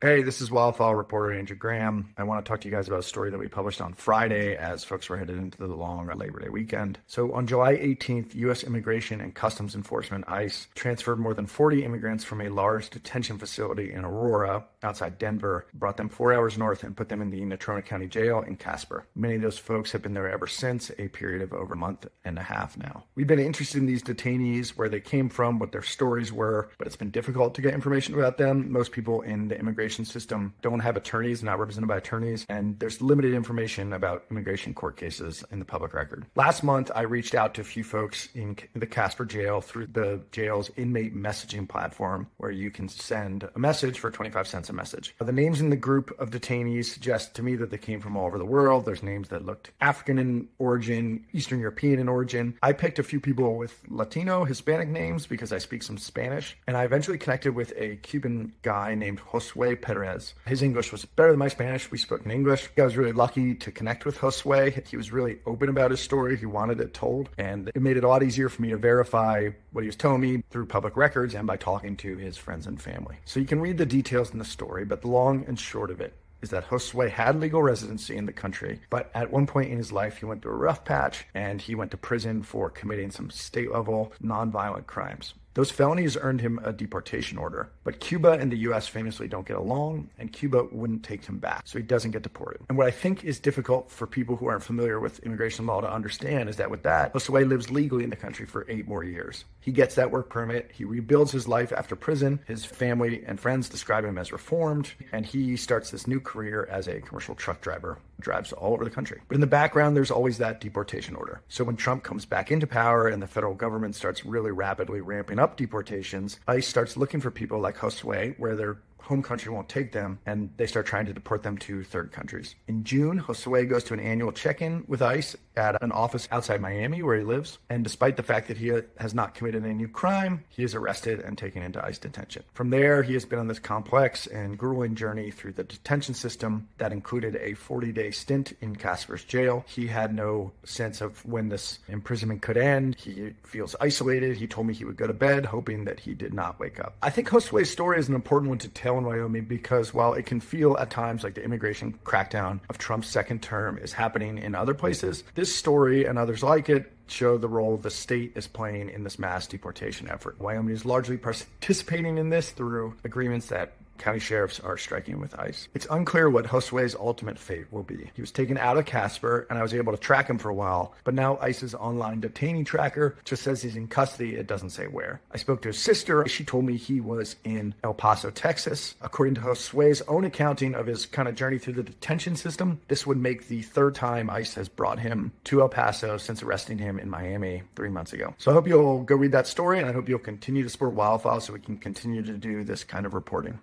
Hey, this is WyoFile reporter Andrew Graham. I want to talk to you guys about a story that we published on Friday as folks were headed into the long Labor Day weekend. So on July 18th, U.S. Immigration and Customs Enforcement, ICE, transferred more than 40 immigrants from a large detention facility in Aurora outside Denver, brought them 4 hours north and put them in the Natrona County Jail in Casper. Many of those folks have been there ever since, a period of over a month and a half now. We've been interested in these detainees, where they came from, what their stories were, but it's been difficult to get information about them. Most people in the immigration system don't have attorneys, not represented by attorneys, and there's limited information about immigration court cases in the public record. Last month, I reached out to a few folks in the Casper jail through the jail's inmate messaging platform, where you can send a message for 25 cents a message. The names in the group of detainees suggest to me that they came from all over the world. There's names that looked African in origin, Eastern European in origin. I picked a few people with Latino, Hispanic names because I speak some Spanish, and I eventually connected with a Cuban guy named Josue Perez. His English was better than my Spanish. We spoke in English. I was really lucky to connect with Josue. He was really open about his story. He wanted it told, and it made it a lot easier for me to verify what he was telling me through public records and by talking to his friends and family. So you can read the details in the story, but the long and short of it is that Josue had legal residency in the country, but at one point in his life, he went through a rough patch and he went to prison for committing some state-level nonviolent crimes. Those felonies earned him a deportation order, but Cuba and the U.S. famously don't get along, and Cuba wouldn't take him back, so he doesn't get deported. And what I think is difficult for people who aren't familiar with immigration law to understand is that with that, Josue lives legally in the country for 8 more years. He gets that work permit, he rebuilds his life after prison, his family and friends describe him as reformed, and he starts this new career as a commercial truck driver, drives all over the country. But in the background, there's always that deportation order. So when Trump comes back into power and the federal government starts really rapidly ramping up deportations, ICE starts looking for people like Josue, where their home country won't take them, and they start trying to deport them to third countries. In June, Josue goes to an annual check-in with ICE at an office outside Miami where he lives, and despite the fact that he has not committed any new crime, he is arrested and taken into ICE detention. From there, he has been on this complex and grueling journey through the detention system that included a 40-day stint in Casper's jail. He had no sense of when this imprisonment could end. He feels isolated. He told me he would go to bed hoping that he did not wake up. I think Josue's story is an important one to tell in Wyoming because while it can feel at times like the immigration crackdown of Trump's second term is happening in other places, this story and others like it show the role the state is playing in this mass deportation effort. Wyoming is largely participating in this through agreements that county sheriffs are striking with ICE. It's unclear what Josue's ultimate fate will be. He was taken out of Casper, and I was able to track him for a while, but now ICE's online detainee tracker just says he's in custody. It doesn't say where. I spoke to his sister. She told me he was in El Paso, Texas. According to Josue's own accounting of his kind of journey through the detention system, this would make the 3rd time ICE has brought him to El Paso since arresting him in Miami 3 months ago. So I hope you'll go read that story, and I hope you'll continue to support WyoFile so we can continue to do this kind of reporting.